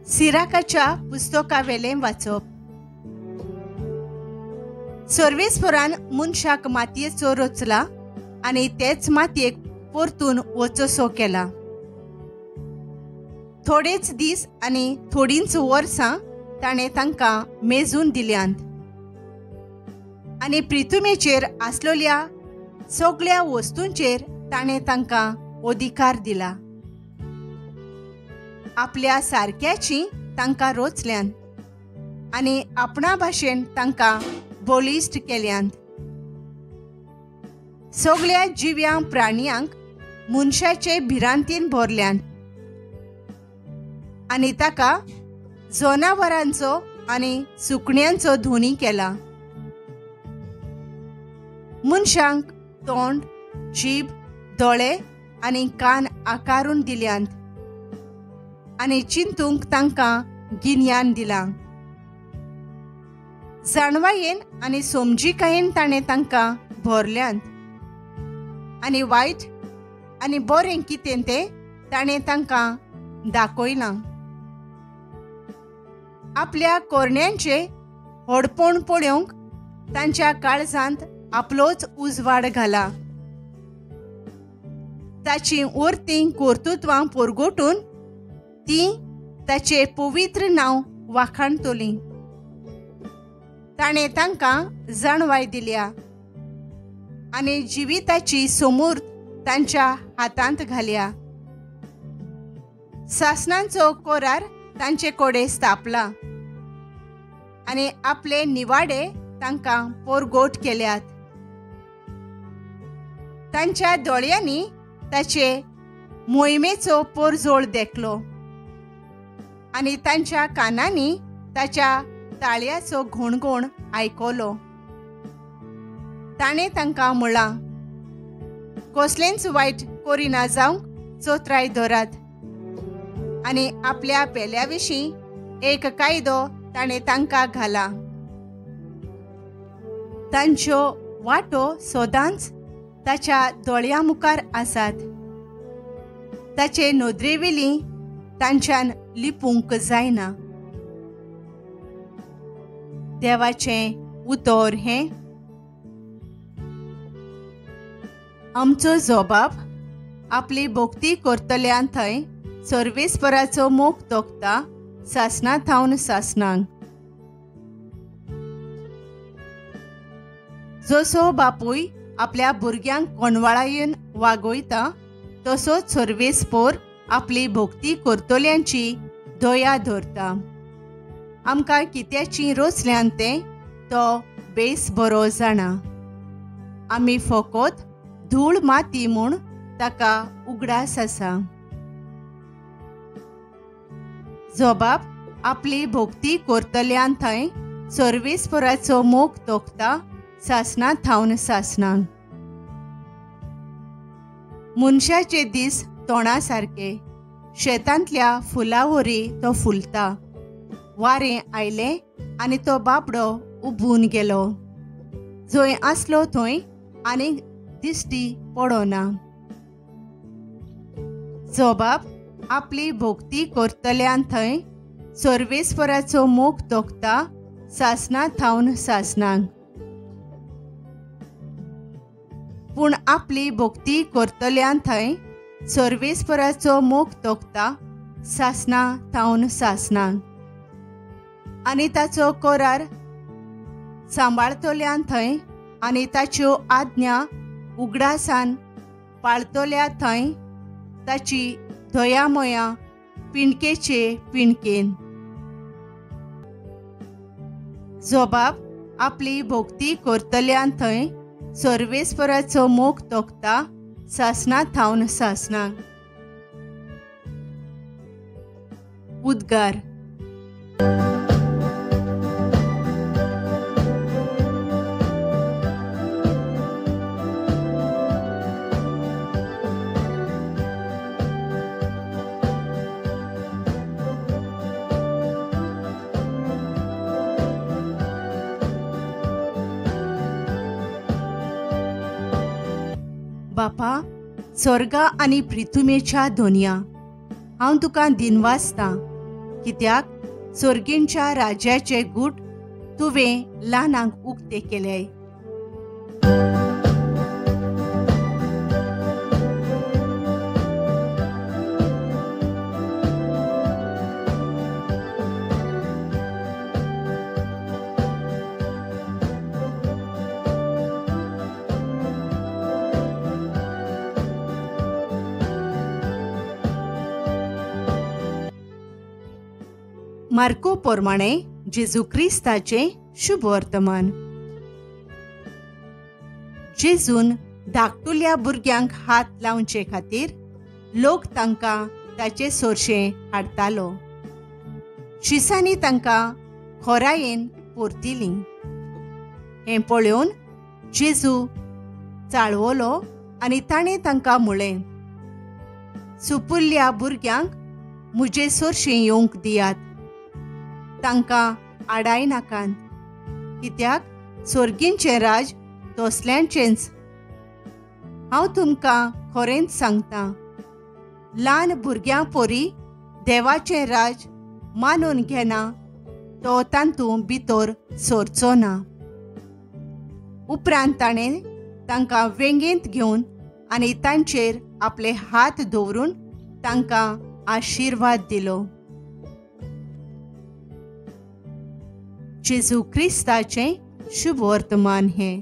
सिराकाच्या पुस्तकावेलें वाचप. सर्वेस्परान मनशाक मातयेचो रचला आनी तेच मातयेक परतून वचोसो केला. थोडेच दीस आनी थोडींच वर्सां ताणें तांकां मेजून दिल्यांत आनी पृथ्वीचेर आसलोल्या सगळ्या वस्तूंचेर ताणें तांकां अधिकार दिला. आपल्या सारक्याची तांकां रोचल्यान आनी आपणा भाशेन तांकां बलिश्ट केल्यांत. सगळ्या जिव्या प्राणयांक मनशाचे भिरांतीन भरल्यान आनी ताका जनावरांचो आनी सुकण्यांचो धोनी केला. मनशांक तोंड, जीब, दोळे आनी कान आकारून दिल्यांत आनी चिंतूंक तांकां गिन्यान दिलां. जाणवायेन आनी समजिकायेन ताणें तांकां भरल्यांत आनी वायट आनी बरें कितें तें ताणें तांकां दाखयलां. आपल्या कोरण्यांचे व्हडपण पळोवंक तांच्या काळजांत आपलोच उजवाड घाला. ताची उरतीं कर्तुत्वां परगटून ती ताचे पवित्र नांव वाखाणतलीं. ताणें तांकां जाणवाय दिल्या आनी जिविताची समूर्त तांच्या हातांत घाल्या. सासणांचो कोरार तांचे कोडे स्थापला आनी आपले निवाडे तांकां परगट केल्यात. तांच्या दोळ्यांनी ताचे मोहिमेचो परजोळ देखलो आनी तांच्या कानांनी ताच्या ताळयाचो घोणघोण आयकलो. ताणें तांकां म्हळां, कसलेंच वायट करिना जावंक चोत्राय धरात. आनी आपल्या पेल्या विशीं एक कायदो ताणें तांकां घाला. तांच्यो वाटो सदांच ताच्या दोळ्यां मुखार आसात. ताचे नदरेवेलीं तांच्यान लिपूंक जायना. देवाचें उतर हें: आमचो जबाब आपली भोक्ती करतल्यान थंय सर्वेस्पराचो मोग तोखता सासणां थावन सासणांक. जसो बापूय आपल्या भुरग्यांक कोणवाळायेन वागयता तसोच सर्वेस्पर आपली भोक्ती करतल्यांची दया धरता. आमकां कित्याची रोचल्यान तें तो बेस बरो जाणा. आमी फकत धूळ माती म्हूण ताका उगडास आसा. जबाब आपली भोक्ती करतल्यान थंय सर्वेस्पराचो मोग तोखता सासणां थावन सासणांक. मनशाचे दीस तोणा सारके. शेतांतल्या फुलावरी तो फुलता. वारें आयलें आनी तो बाबडो उबून गेलो. जंय आसलो थंय आनीक दिश्टी पडोना. जबाब आपली भोक्ती करतल्यान थंय सर्वेस्पराचो मोग तोखता सासणां थावन सासणांक. पूण आपली भोक्ती करतल्यान थंय सर्वेस्पराचो मोग तोखता सासणां थावन सासणांक. आनी ताचो कोरार सांबाळतल्यान थंय आनी ताच्यो आज्ञा उगडासान पाळतल्या थंय ताची दयामया पिणकेचे पिणकेन. जबाब आपली भोक्ती करतल्यान थंय सर्वेस्पराचो मोग तोखता सासणां थावन सासणांक. उद्गार. बापा, स्वर्गा आनी पृथ्वीच्या दोनया, हांव तुका दिनवासतां. कित्याक सोर्गींच्या राजाचे गूट तुवें ल्हानांक उक्ते केले. मार्को पोरमाणे जेजू क्रिस्ताचे शुभ वर्तमान. जेजून धाकटुल्या भुरग्यांक हात लावचे खातीर लोक तांकां ताचे सोरशें हाडटालो. शिसांनी तांकां खोरायेन परतिली. हें पळोवन जेजू चाळवलो आनी ताणें तांकां म्हळें, सुपुल्ल्या भुरग्यांक म्हजे सोरशें येवंक दियात. तांकां आडाय नाकात, कित्याक सोर्गींचें राज तसल्यांचेंच. हांव तुमकां खरेंच सांगतां, ल्हान भुरग्यां परी देवाचें राज मानून घेना तो तांतूं भितर सरचो ना. उपरांत ताणें तांकां वेंगेंत घेवन आनी तांचेर आपले हात दवरून तांकां आशिर्वाद दिलो. जेजू क्रिस्ताचें शुभ वर्तमान हें.